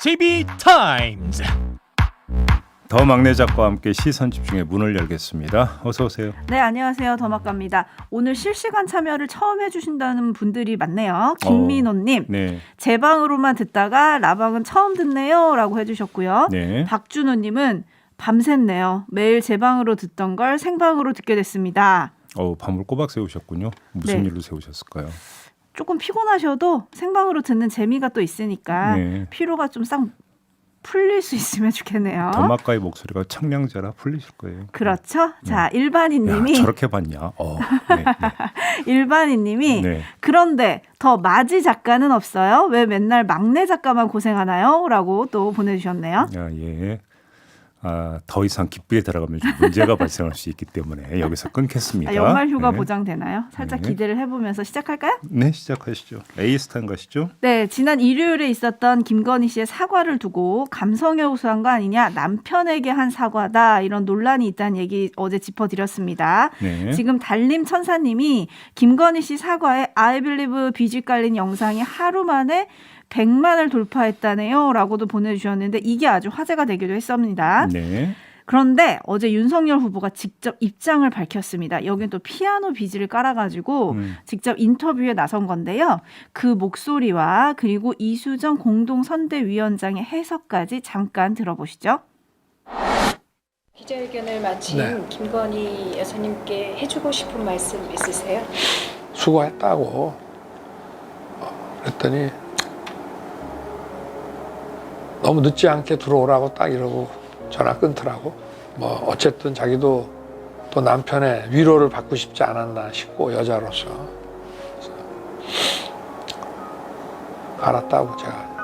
TV 타임즈. 더 막내 작가와 함께 시선 집중의 문을 열겠습니다. 어서 오세요. 네, 안녕하세요. 더막갑니다. 오늘 실시간 참여를 처음 해주신다는 분들이 많네요. 김민호님, 네. 제 방으로만 듣다가 라방은 처음 듣네요 라고 해주셨고요. 네. 박준호님은 밤샜네요. 매일 제 방으로 듣던 걸 생방으로 듣게 됐습니다. 밤을 꼬박 새우셨군요. 무슨 네. 일로 새우셨을까요? 조금 피곤하셔도 생방으로 듣는 재미가 또 있으니까 네. 피로가 좀 싹 풀릴 수 있으면 좋겠네요. 더막가의 목소리가 청량제라 풀리실 거예요. 그렇죠. 자, 야, 일반인님이 저렇게 봤냐? 네, 일반인님이 네. 그런데 더 마지 작가는 없어요? 왜 맨날 막내 작가만 고생하나요? 라고 또 보내주셨네요. 야, 예. 더 이상 깊게 들어가면 좀 문제가 발생할 수 있기 때문에 여기서 끊겠습니다. 연말 휴가 네. 보장되나요? 살짝 네. 기대를 해보면서 시작할까요? 네, 시작하시죠. A스탄 가시죠. 네, 지난 일요일에 있었던 김건희 씨의 사과를 두고 감성에 호소한 거 아니냐, 남편에게 한 사과다, 이런 논란이 있다는 얘기 어제 짚어드렸습니다. 네. 지금 달님 천사님이 김건희 씨 사과에 I believe 비집 깔린 영상이 하루 만에 100만을 돌파했다네요 라고도 보내주셨는데 이게 아주 화제가 되기도 했습니다. 네. 그런데 어제 윤석열 후보가 직접 입장을 밝혔습니다. 여긴 또 피아노 비지를 깔아가지고 직접 인터뷰에 나선 건데요. 그 목소리와 그리고 이수정 공동선대위원장의 해석까지 잠깐 들어보시죠. 기자회견을 마친 김건희 여사님께 해주고 싶은 말씀 있으세요? 수고했다고 그랬더니 너무 늦지 않게 들어오라고 딱 이러고 전화 끊더라고. 뭐 어쨌든 자기도 또 남편의 위로를 받고 싶지 않았나 싶고 여자로서 그래서 알았다고 제가.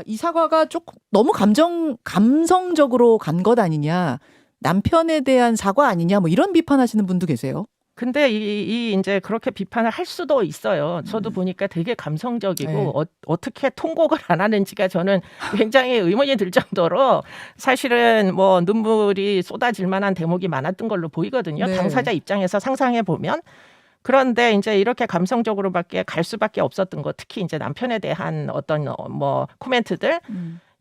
이 사과가 조금 너무 감성적으로 간 것 아니냐, 남편에 대한 사과 아니냐, 뭐 이런 비판하시는 분도 계세요. 근데 이 이제 그렇게 비판을 할 수도 있어요. 저도 보니까 되게 감성적이고 네. 어떻게 통곡을 안 하는지가 저는 굉장히 의문이 들 정도로 사실은 뭐 눈물이 쏟아질 만한 대목이 많았던 걸로 보이거든요. 네. 당사자 입장에서 상상해 보면. 그런데 이제 이렇게 감성적으로밖에 갈 수밖에 없었던 거, 특히 이제 남편에 대한 어떤 뭐 코멘트들,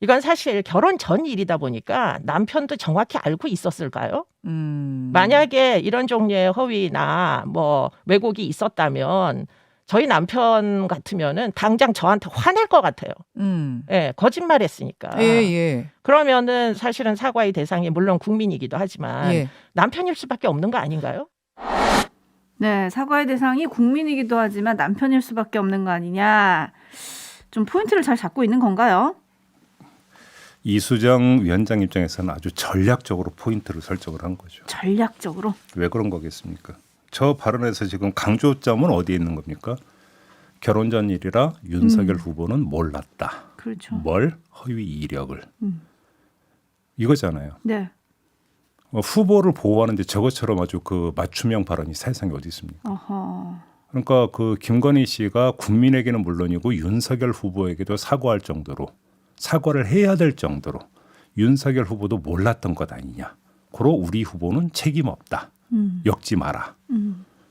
이건 사실 결혼 전 일이다 보니까 남편도 정확히 알고 있었을까요? 만약에 이런 종류의 허위나 뭐 왜곡이 있었다면 저희 남편 같으면은 당장 저한테 화낼 것 같아요. 예, 거짓말했으니까. 예. 그러면은 사실은 사과의 대상이 물론 국민이기도 하지만 예. 남편일 수밖에 없는 거 아닌가요? 네, 사과의 대상이 국민이기도 하지만 남편일 수밖에 없는 거 아니냐. 좀 포인트를 잘 잡고 있는 건가요? 이수정 위원장 입장에서는 아주 전략적으로 포인트를 설정을 한 거죠. 전략적으로. 왜 그런 거겠습니까? 저 발언에서 지금 강조점은 어디에 있는 겁니까? 결혼 전 일이라 윤석열 후보는 몰랐다. 그렇죠. 뭘? 허위 이력을. 이거잖아요. 네. 후보를 보호하는데 저것처럼 아주 그 맞춤형 발언이 세상에 어디 있습니까? 어허. 그러니까 그 김건희 씨가 국민에게는 물론이고 윤석열 후보에게도 사과할 정도로, 사과를 해야 될 정도로 윤석열 후보도 몰랐던 것 아니냐. 고로 우리 후보는 책임 없다. 엮지 마라.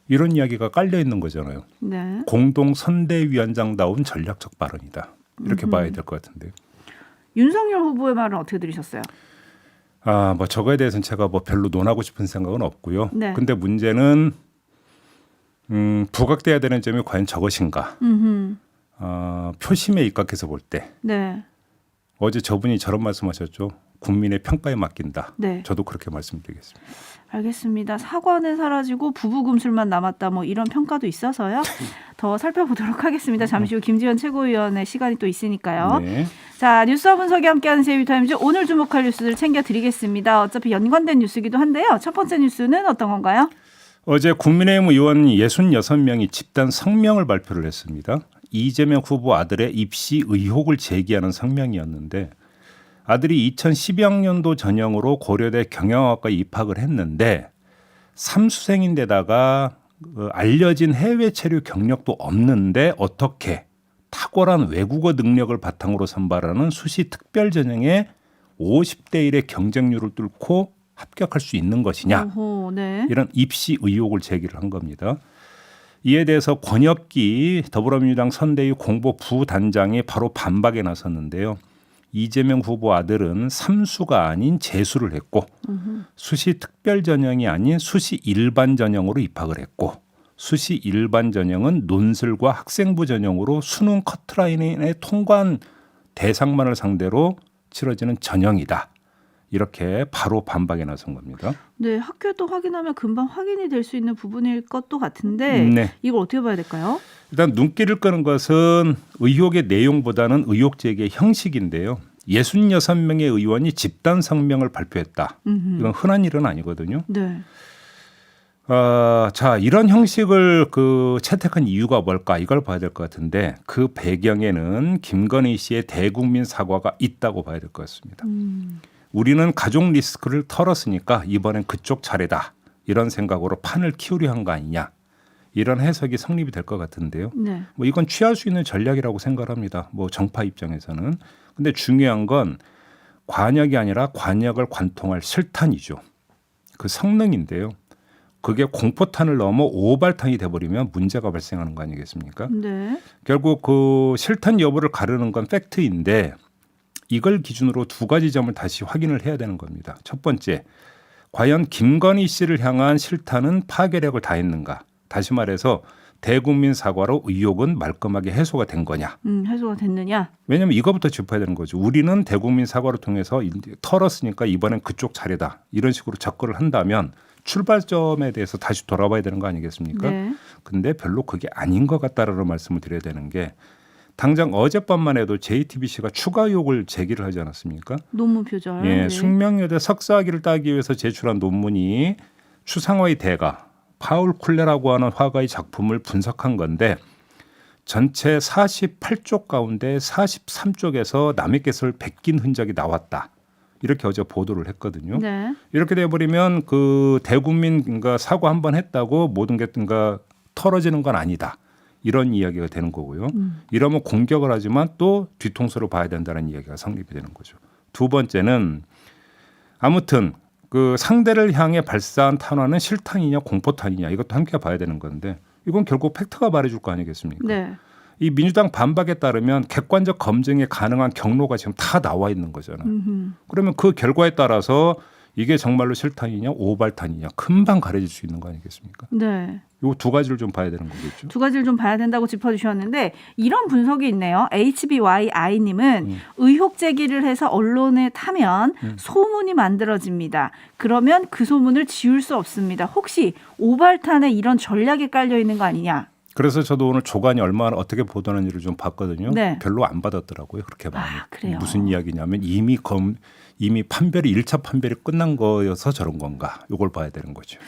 이런 이야기가 깔려 있는 거잖아요. 네. 공동 선대위원장다운 전략적 발언이다. 이렇게 봐야 될 것 같은데. 윤석열 후보의 말은 어떻게 들으셨어요? 뭐 저거에 대해서는 제가 뭐 별로 논하고 싶은 생각은 없고요. 네. 근데 문제는 부각돼야 되는 점이 과연 저것인가. 표심에 입각해서 볼 때 네. 어제 저분이 저런 말씀하셨죠. 국민의 평가에 맡긴다. 네. 저도 그렇게 말씀드리겠습니다. 알겠습니다. 사과는 사라지고 부부금술만 남았다. 뭐 이런 평가도 있어서요. 더 살펴보도록 하겠습니다. 잠시 후 김지현 최고위원의 시간이 또 있으니까요. 네. 자, 뉴스와 분석이 함께하는 제이비타임즈 오늘 주목할 뉴스들 챙겨드리겠습니다. 어차피 연관된 뉴스이기도 한데요. 첫 번째 뉴스는 어떤 건가요? 어제 국민의힘 의원 66명이 집단 성명을 발표를 했습니다. 이재명 후보 아들의 입시 의혹을 제기하는 성명이었는데 아들이 2012학년도 전형으로 고려대 경영학과에 입학을 했는데 삼수생인데다가 알려진 해외 체류 경력도 없는데 어떻게 탁월한 외국어 능력을 바탕으로 선발하는 수시 특별 전형에 50대 1의 경쟁률을 뚫고 합격할 수 있는 것이냐. 오호, 네. 이런 입시 의혹을 제기를 한 겁니다. 이에 대해서 권혁기 더불어민주당 선대위 공보 부단장이 바로 반박에 나섰는데요. 이재명 후보 아들은 삼수가 아닌 재수를 했고 수시 특별 전형이 아닌 수시 일반 전형으로 입학을 했고 수시 일반 전형은 논술과 학생부 전형으로 수능 커트라인에 통과한 대상만을 상대로 치러지는 전형이다. 이렇게 바로 반박에 나선 겁니다. 네, 학교도 확인하면 금방 확인이 될 수 있는 부분일 것도 같은데 네. 이걸 어떻게 봐야 될까요? 일단 눈길을 끄는 것은 의혹의 내용보다는 의혹 제기의 형식인데요. 66명의 의원이 집단 성명을 발표했다. 이건 흔한 일은 아니거든요. 네. 자, 이런 형식을 채택한 이유가 뭘까? 이걸 봐야 될 것 같은데 그 배경에는 김건희 씨의 대국민 사과가 있다고 봐야 될 것 같습니다. 우리는 가족 리스크를 털었으니까 이번엔 그쪽 차례다. 이런 생각으로 판을 키우려 한 거 아니냐. 이런 해석이 성립이 될 것 같은데요. 네. 뭐 이건 취할 수 있는 전략이라고 생각합니다. 뭐 정파 입장에서는. 근데 중요한 건 관역이 아니라 관역을 관통할 실탄이죠. 그 성능인데요. 그게 공포탄을 넘어 오발탄이 돼버리면 문제가 발생하는 거 아니겠습니까? 네. 결국 그 실탄 여부를 가르는 건 팩트인데 이걸 기준으로 두 가지 점을 다시 확인을 해야 되는 겁니다. 첫 번째, 과연 김건희 씨를 향한 실탄은 파괴력을 다했는가? 다시 말해서 대국민 사과로 의혹은 말끔하게 해소가 된 거냐? 해소가 됐느냐? 왜냐하면 이거부터 짚어야 되는 거죠. 우리는 대국민 사과를 통해서 털었으니까 이번엔 그쪽 차례다. 이런 식으로 접근을 한다면 출발점에 대해서 다시 돌아봐야 되는 거 아니겠습니까? 네. 근데 별로 그게 아닌 것 같다라는 말씀을 드려야 되는 게 당장 어젯밤만 해도 JTBC가 추가 의혹을 제기를 하지 않았습니까? 논문 표절. 예, 네. 숙명여대 석사학위를 따기 위해서 제출한 논문이 추상화의 대가 파울 쿨레라고 하는 화가의 작품을 분석한 건데 전체 48쪽 가운데 43쪽에서 남의 것을 베낀 흔적이 나왔다. 이렇게 어제 보도를 했거든요. 네. 이렇게 돼버리면 그 대국민 사과 한번 했다고 모든 게 털어지는 건 아니다. 이런 이야기가 되는 거고요. 이러면 공격을 하지만 또 뒤통수로 봐야 된다는 이야기가 성립이 되는 거죠. 두 번째는 아무튼 그 상대를 향해 발사한 탄환은 실탄이냐 공포탄이냐 이것도 함께 봐야 되는 건데 이건 결국 팩트가 말해줄 거 아니겠습니까? 네. 이 민주당 반박에 따르면 객관적 검증에 가능한 경로가 지금 다 나와 있는 거잖아요. 그러면 그 결과에 따라서 이게 정말로 실탄이냐 오발탄이냐 금방 가려질 수 있는 거 아니겠습니까? 네. 이 두 가지를 좀 봐야 되는 거겠죠. 두 가지를 좀 봐야 된다고 짚어주셨는데 이런 분석이 있네요. HBYI님은 의혹 제기를 해서 언론에 타면 소문이 만들어집니다. 그러면 그 소문을 지울 수 없습니다. 혹시 오발탄에 이런 전략이 깔려 있는 거 아니냐? 그래서 저도 오늘 조간이 얼마나 어떻게 보도하는지를 좀 봤거든요. 네. 별로 안 받았더라고요. 그렇게 보면. 그래요? 무슨 이야기냐면 이미 판별이 1차 판별이 끝난 거여서 저런 건가. 이걸 봐야 되는 거죠.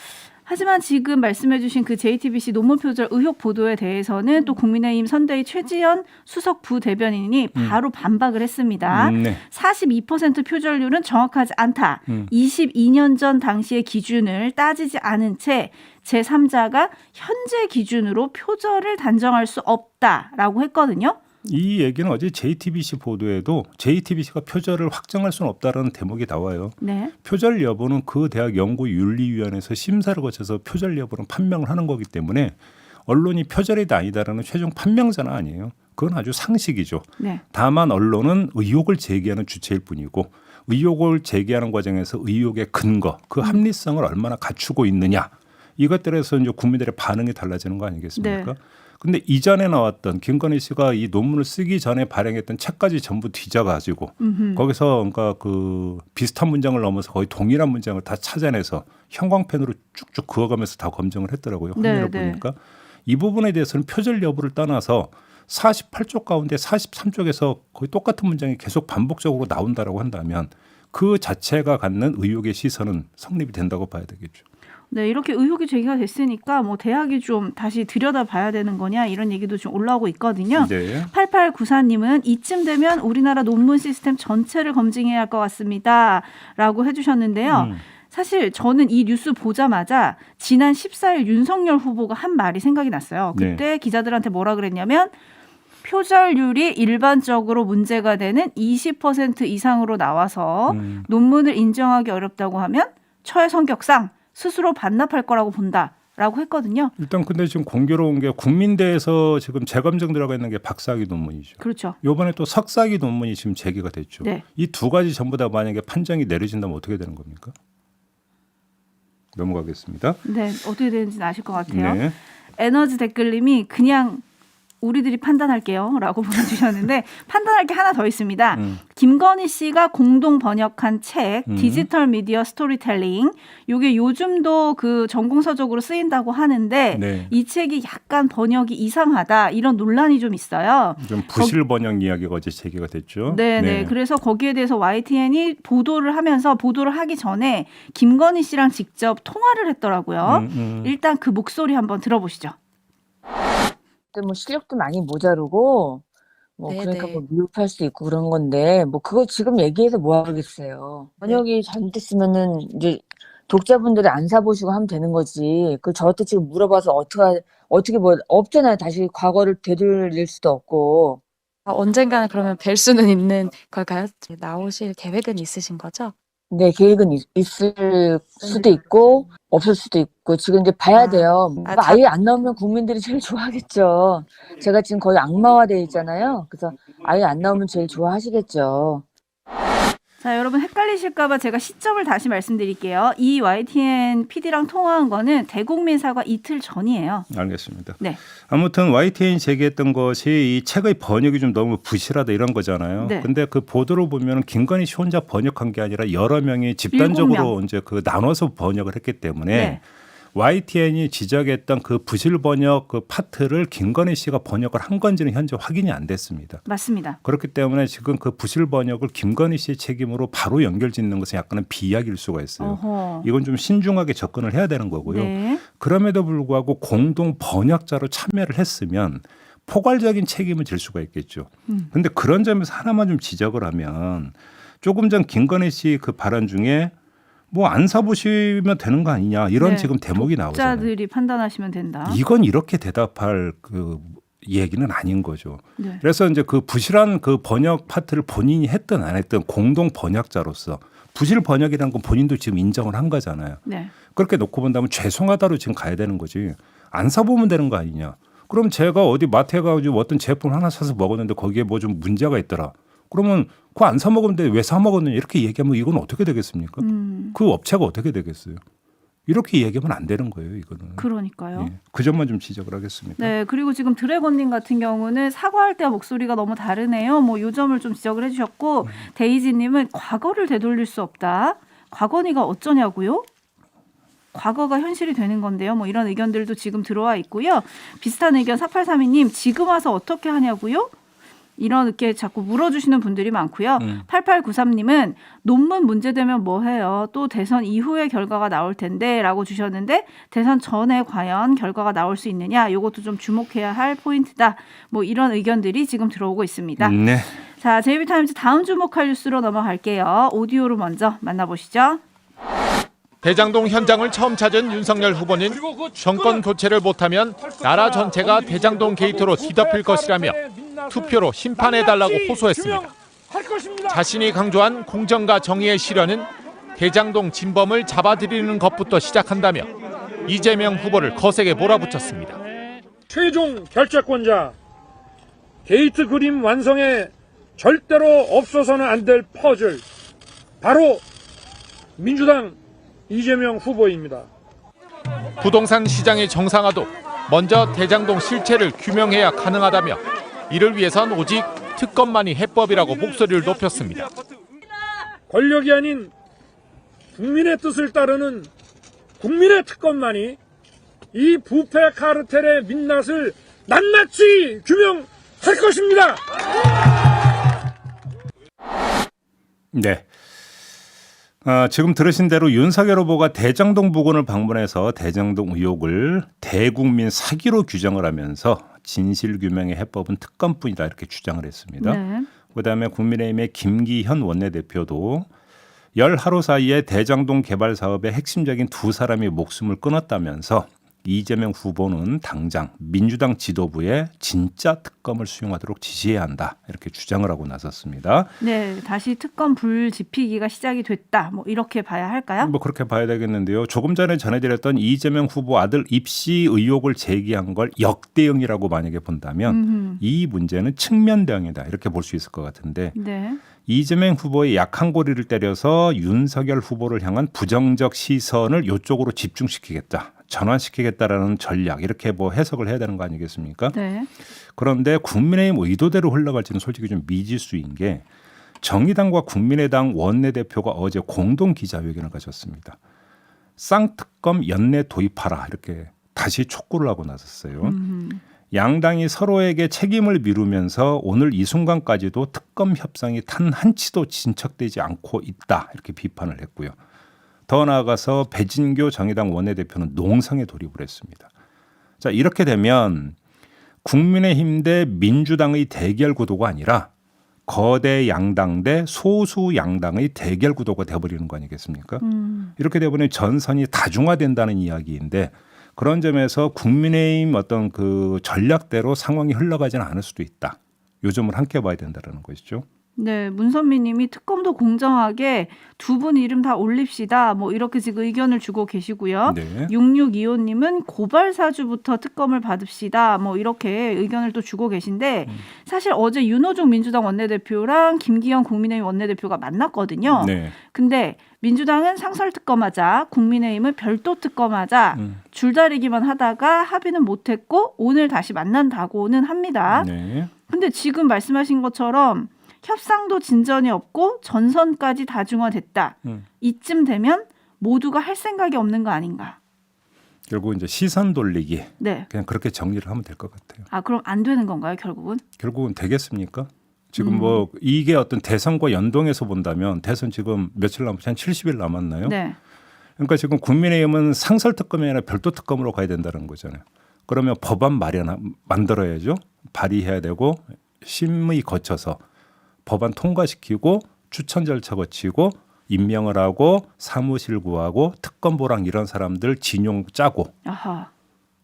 하지만 지금 말씀해주신 그 JTBC 논문 표절 의혹 보도에 대해서는 또 국민의힘 선대위 최지연 수석 부대변인이 바로 반박을 했습니다. 네. 42% 표절률은 정확하지 않다. 22년 전 당시의 기준을 따지지 않은 채 제3자가 현재 기준으로 표절을 단정할 수 없다라고 했거든요. 이 얘기는 어제 JTBC 보도에도 JTBC가 표절을 확정할 수는 없다라는 대목이 나와요. 네. 표절 여부는 그 대학 연구윤리위원회에서 심사를 거쳐서 표절 여부는 판명을 하는 거기 때문에 언론이 표절이다 아니다라는 최종 판명자는 아니에요. 그건 아주 상식이죠. 네. 다만 언론은 의혹을 제기하는 주체일 뿐이고 의혹을 제기하는 과정에서 의혹의 근거, 그 합리성을 얼마나 갖추고 있느냐 이것들에서 이제 국민들의 반응이 달라지는 거 아니겠습니까? 네. 근데 이전에 나왔던 김건희 씨가 이 논문을 쓰기 전에 발행했던 책까지 전부 뒤져가지고 거기서 그러니까 그 비슷한 문장을 넘어서 거의 동일한 문장을 다 찾아내서 형광펜으로 쭉쭉 그어가면서 다 검증을 했더라고요. 확인을 네, 보니까 이 부분에 대해서는 표절 여부를 떠나서 48쪽 가운데 43쪽에서 거의 똑같은 문장이 계속 반복적으로 나온다라고 한다면 그 자체가 갖는 의혹의 시선은 성립이 된다고 봐야 되겠죠. 네, 이렇게 의혹이 제기가 됐으니까 뭐 대학이 좀 다시 들여다봐야 되는 거냐 이런 얘기도 좀 올라오고 있거든요. 네. 8894님은 이쯤 되면 우리나라 논문 시스템 전체를 검증해야 할 것 같습니다. 라고 해주셨는데요. 사실 저는 이 뉴스 보자마자 지난 14일 윤석열 후보가 한 말이 생각이 났어요. 그때 기자들한테 뭐라 그랬냐면 표절률이 일반적으로 문제가 되는 20% 이상으로 나와서 논문을 인정하기 어렵다고 하면 처의 성격상 스스로 반납할 거라고 본다라고 라고 했거든요. 일단 근데 지금 공교로운 게 국민대에서 지금 재검증 들어가 있는 게 박사학위 논문이죠. 그렇죠. 이번에 또 석사학위 논문이 지금 제기가 됐죠. 네. 이 두 가지 전부 다 만약에 판정이 내려진다면 어떻게 되는 겁니까? 넘어가겠습니다. 네, 어떻게 되는지는 아실 것 같아요. 네. 에너지 댓글님이 그냥 우리들이 판단할게요 라고 보내주셨는데 판단할 게 하나 더 있습니다. 김건희 씨가 공동 번역한 책 디지털 미디어 스토리텔링 이게 요즘도 그 전공서적으로 쓰인다고 하는데 네. 이 책이 약간 번역이 이상하다 이런 논란이 좀 있어요. 좀 부실 번역 이야기가 어제 제기가 됐죠. 네. 그래서 거기에 대해서 YTN이 보도를 하면서 보도를 하기 전에 김건희 씨랑 직접 통화를 했더라고요. 일단 그 목소리 한번 들어보시죠. 뭐 실력도 많이 모자르고 뭐 그러니까 뭐 미흡할 수 있고 그런 건데 뭐 그거 지금 얘기해서 뭐 하겠어요. 번역이 잘못됐으면은 이제 독자분들이 안 사보시고 하면 되는 거지. 그 저한테 지금 물어봐서 어떻게 뭐 없잖아요. 다시 과거를 되돌릴 수도 없고. 언젠가는 그러면 뵐 수는 있는 걸까요? 나오실 계획은 있으신 거죠? 네, 계획은 있을 수도 있고 없을 수도 있고 지금 이제 봐야 돼요. 아예 안 나오면 국민들이 제일 좋아하겠죠. 제가 지금 거의 악마화돼 있잖아요. 그래서 아예 안 나오면 제일 좋아하시겠죠. 자, 여러분 헷갈리실까봐 제가 시점을 다시 말씀드릴게요. 이 YTN PD랑 통화한 거는 대국민 사과 이틀 전이에요. 알겠습니다. 네. 아무튼 YTN이 제기했던 것이 이 책의 번역이 좀 너무 부실하다 이런 거잖아요. 네. 근데 그 보도로 보면 김건희 씨 혼자 번역한 게 아니라 여러 명이 집단적으로 7명. 이제 그 나눠서 번역을 했기 때문에 네. YTN이 지적했던 그 부실 번역 그 파트를 김건희 씨가 번역을 한 건지는 현재 확인이 안 됐습니다. 맞습니다. 그렇기 때문에 지금 그 부실 번역을 김건희 씨의 책임으로 바로 연결짓는 것은 약간은 비약일 수가 있어요. 어허. 이건 좀 신중하게 접근을 해야 되는 거고요. 네. 그럼에도 불구하고 공동 번역자로 참여를 했으면 포괄적인 책임을 질 수가 있겠죠. 그런데 그런 점에서 하나만 좀 지적을 하면 조금 전 김건희 씨 그 발언 중에 뭐 안 사보시면 되는 거 아니냐 이런 네. 지금 대목이 나오잖아요. 독자들이 판단하시면 된다. 이건 이렇게 대답할 그 얘기는 아닌 거죠. 네. 그래서 이제 그 부실한 그 번역 파트를 본인이 했든 안 했든 공동 번역자로서 부실 번역이라는 건 본인도 지금 인정을 한 거잖아요. 네. 그렇게 놓고 본다면 죄송하다로 지금 가야 되는 거지. 안 사보면 되는 거 아니냐. 그럼 제가 어디 마트에 가가지고 어떤 제품 하나 사서 먹었는데 거기에 뭐 좀 문제가 있더라. 그러면 그거 안 사 먹었는데 왜 사 먹었느냐 이렇게 얘기하면 이건 어떻게 되겠습니까? 그 업체가 어떻게 되겠어요? 이렇게 얘기하면 안 되는 거예요, 이거는. 그러니까요. 예, 그 점만 좀 지적을 하겠습니다. 네, 그리고 지금 드래곤님 같은 경우는 사과할 때와 목소리가 너무 다르네요. 뭐 요 점을 좀 지적을 해주셨고 데이지님은 과거를 되돌릴 수 없다. 과거니가 어쩌냐고요? 과거가 현실이 되는 건데요. 뭐 이런 의견들도 지금 들어와 있고요. 비슷한 의견 4832님 지금 와서 어떻게 하냐고요? 이렇게 자꾸 물어주시는 분들이 많고요. 8893님은 논문 문제되면 뭐 해요? 또 대선 이후의 결과가 나올 텐데 라고 주셨는데 대선 전에 과연 결과가 나올 수 있느냐? 이것도 좀 주목해야 할 포인트다. 뭐 이런 의견들이 지금 들어오고 있습니다. 네. 자, JB타임즈 다음 주목할 뉴스로 넘어갈게요. 오디오로 먼저 만나보시죠. 대장동 현장을 처음 찾은 윤석열 후보는 정권 교체를 못하면 나라 전체가 대장동 게이트로 뒤덮일 것이라며 투표로 심판해달라고 호소했습니다. 자신이 강조한 공정과 정의의 실현은 대장동 진범을 잡아들이는 것부터 시작한다며 이재명 후보를 거세게 몰아붙였습니다. 최종 결재권자, 게이트 그림 완성에 절대로 없어서는 안 될 퍼즐, 바로 민주당 이재명 후보입니다. 부동산 시장의 정상화도 먼저 대장동 실체를 규명해야 가능하다며 이를 위해선 오직 특검만이 해법이라고 목소리를 높였습니다. 권력이 아닌 국민의 뜻을 따르는 국민의 특검만이 이 부패 카르텔의 민낯을 낱낱이 규명할 것입니다. 네. 지금 들으신 대로 윤석열 후보가 대장동 부근을 방문해서 대장동 의혹을 대국민 사기로 규정을 하면서 진실규명의 해법은 특검뿐이다 이렇게 주장을 했습니다. 네. 그다음에 국민의힘의 김기현 원내대표도 열 하루 사이에 대장동 개발 사업의 핵심적인 두 사람이 목숨을 끊었다면서 이재명 후보는 당장 민주당 지도부에 진짜 특검을 수용하도록 지시해야 한다. 이렇게 주장을 하고 나섰습니다. 네, 다시 특검 불지피기가 시작이 됐다. 뭐 이렇게 봐야 할까요? 뭐 그렇게 봐야 되겠는데요. 조금 전에 전해드렸던 이재명 후보 아들 입시 의혹을 제기한 걸 역대응이라고 만약에 본다면 이 문제는 측면 대응이다. 이렇게 볼 수 있을 것 같은데 네. 이재명 후보의 약한 고리를 때려서 윤석열 후보를 향한 부정적 시선을 이쪽으로 집중시키겠다. 전환시키겠다라는 전략 이렇게 뭐 해석을 해야 되는 거 아니겠습니까? 네. 그런데 국민의힘 의도대로 흘러갈지는 솔직히 좀 미지수인 게 정의당과 국민의당 원내대표가 어제 공동 기자회견을 가졌습니다. 쌍특검 연내 도입하라 이렇게 다시 촉구를 하고 나섰어요. 양당이 서로에게 책임을 미루면서 오늘 이 순간까지도 특검 협상이 단 한치도 진척되지 않고 있다 이렇게 비판을 했고요. 더 나아가서 배진교 정의당 원내대표는 농성에 돌입을 했습니다. 자, 이렇게 되면 국민의힘 대 민주당의 대결 구도가 아니라 거대 양당 대 소수 양당의 대결 구도가 돼버리는 거 아니겠습니까? 이렇게 되면 전선이 다중화된다는 이야기인데 그런 점에서 국민의힘 어떤 그 전략대로 상황이 흘러가지는 않을 수도 있다. 요점을 함께 봐야 된다는 것이죠. 네, 문선미님이 특검도 공정하게 두 분 이름 다 올립시다. 뭐 이렇게 지금 의견을 주고 계시고요. 네. 6625님은 고발 사주부터 특검을 받읍시다. 뭐 이렇게 의견을 또 주고 계신데 사실 어제 윤호중 민주당 원내대표랑 김기현 국민의힘 원내대표가 만났거든요. 네. 근데 민주당은 상설 특검하자, 국민의힘은 별도 특검하자 줄다리기만 하다가 합의는 못했고 오늘 다시 만난다고는 합니다. 네. 근데 지금 말씀하신 것처럼 협상도 진전이 없고 전선까지 다중화됐다. 이쯤 되면 모두가 할 생각이 없는 거 아닌가? 결국 이제 시선 돌리기. 네. 그냥 그렇게 정리를 하면 될 것 같아요. 아, 그럼 안 되는 건가요, 결국은? 결국은 되겠습니까? 지금 뭐 이게 어떤 대선과 연동해서 본다면 대선 지금 며칠 남았 한 70일 남았나요? 네. 그러니까 지금 국민의힘은 상설 특검이 아니라 별도 특검으로 가야 된다는 거잖아요. 그러면 법안 만들어야죠. 발의해야 되고 심의 거쳐서 법안 통과시키고 추천 절차 거치고 임명을 하고 사무실 구하고 특검보랑 이런 사람들 진용 짜고 아하.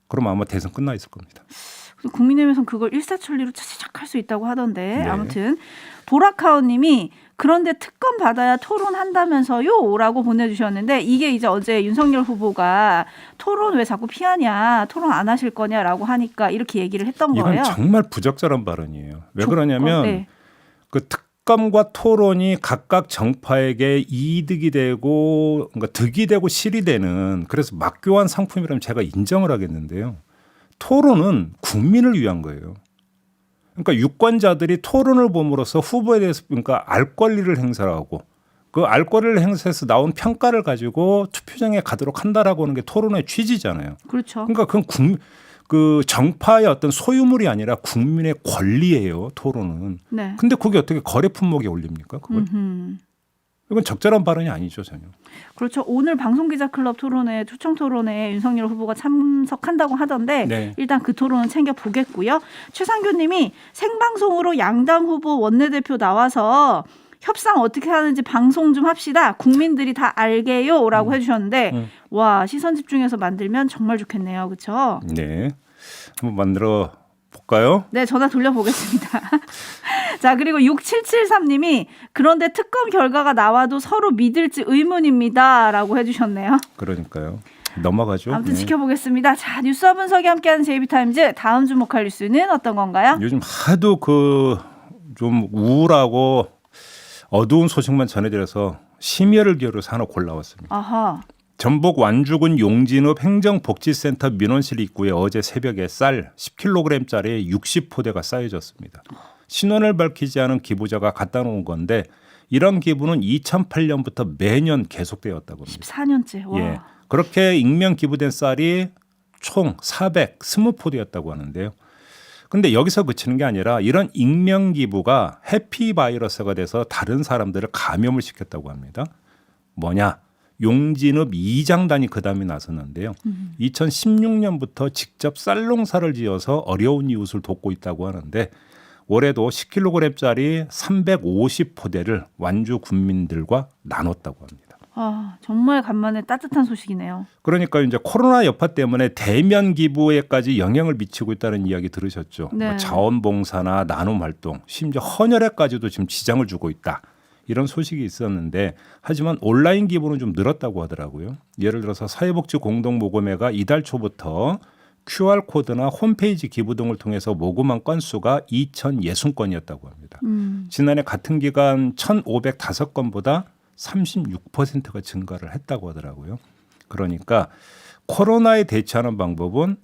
그럼 아마 대선 끝나 있을 겁니다. 국민의힘에서는 그걸 일사천리로 시작할 수 있다고 하던데 네. 아무튼 보라카오님이 그런데 특검 받아야 토론한다면서요? 라고 보내주셨는데 이게 이제 어제 윤석열 후보가 토론 왜 자꾸 피하냐 토론 안 하실 거냐라고 하니까 이렇게 얘기를 했던 거예요. 이건 정말 부적절한 발언이에요. 왜 그러냐면 네. 그 특검과 토론이 각각 정파에게 이득이 되고 그러니까 득이 되고 실이 되는 그래서 맞교환 상품이라면 제가 인정을 하겠는데요. 토론은 국민을 위한 거예요. 그러니까 유권자들이 토론을 봄으로써 후보에 대해서 그러니까 알 권리를 행사하고 그 알 권리를 행사해서 나온 평가를 가지고 투표장에 가도록 한다라고 하는 게 토론의 취지잖아요. 그렇죠. 그러니까 그건 그 정파의 어떤 소유물이 아니라 국민의 권리예요. 토론은. 네. 근데 그게 어떻게 거래 품목에 올립니까? 그걸? 이건 적절한 발언이 아니죠, 전혀. 그렇죠. 오늘 방송기자클럽 토론회, 초청 토론회에 윤석열 후보가 참석한다고 하던데 네. 일단 그 토론은 챙겨보겠고요. 최상규님이 생방송으로 양당 후보 원내대표 나와서 협상 어떻게 하는지 방송 좀 합시다. 국민들이 다 알게요. 라고 해주셨는데 와 시선 집중해서 만들면 정말 좋겠네요. 그렇죠? 네. 한번 만들어 볼까요? 네. 전화 돌려보겠습니다. 자 그리고 6773님이 그런데 특검 결과가 나와도 서로 믿을지 의문입니다. 라고 해주셨네요. 그러니까요. 넘어가죠. 아무튼 네. 지켜보겠습니다. 자 뉴스와 분석이 함께하는 JB타임즈 다음 주목할 뉴스는 어떤 건가요? 요즘 하도 그 좀 우울하고 어두운 소식만 전해드려서 심혈을 기울여서 하나 골라왔습니다. 아하. 전북 완주군 용진읍 행정복지센터 민원실 입구에 어제 새벽에 쌀 10kg짜리 60포대가 쌓여졌습니다. 신원을 밝히지 않은 기부자가 갖다 놓은 건데 이런 기부는 2008년부터 매년 계속되었다고 합니다. 14년째. 와. 예, 그렇게 익명 기부된 쌀이 총 420포대였다고 하는데요. 근데 여기서 그치는 게 아니라 이런 익명 기부가 해피바이러스가 돼서 다른 사람들을 감염을 시켰다고 합니다. 뭐냐? 용진읍 이장단이 그 다음에 나섰는데요. 2016년부터 직접 쌀농사를 지어서 어려운 이웃을 돕고 있다고 하는데 올해도 10kg짜리 350포대를 완주 군민들과 나눴다고 합니다. 아, 정말 간만에 따뜻한 소식이네요. 그러니까 이제 코로나 여파 때문에 대면 기부에까지 영향을 미치고 있다는 이야기 들으셨죠. 네. 뭐 자원봉사나 나눔 활동, 심지어 헌혈에까지도 지금 지장을 주고 있다. 이런 소식이 있었는데 하지만 온라인 기부는 좀 늘었다고 하더라고요. 예를 들어서 사회복지 공동모금회가 이달 초부터 QR코드나 홈페이지 기부 등을 통해서 모금한 건수가 2,060건이었다고 합니다. 지난해 같은 기간 1,505건보다 36%가 증가를 했다고 하더라고요. 그러니까 코로나에 대처하는 방법은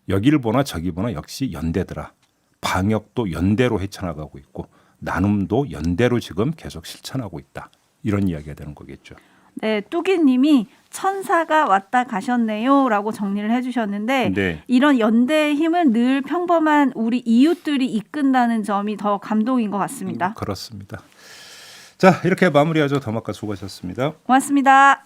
여기를 보나 저기 보나 역시 연대더라. 방역도 연대로 헤쳐나가고 있고 나눔도 연대로 지금 계속 실천하고 있다. 이런 이야기가 되는 거겠죠. 네, 뚜기님이 천사가 왔다 가셨네요라고 정리를 해주셨는데 네. 이런 연대의 힘을 늘 평범한 우리 이웃들이 이끈다는 점이 더 감동인 것 같습니다. 그렇습니다. 자, 이렇게 마무리하죠. 더마카 수고하셨습니다. 고맙습니다.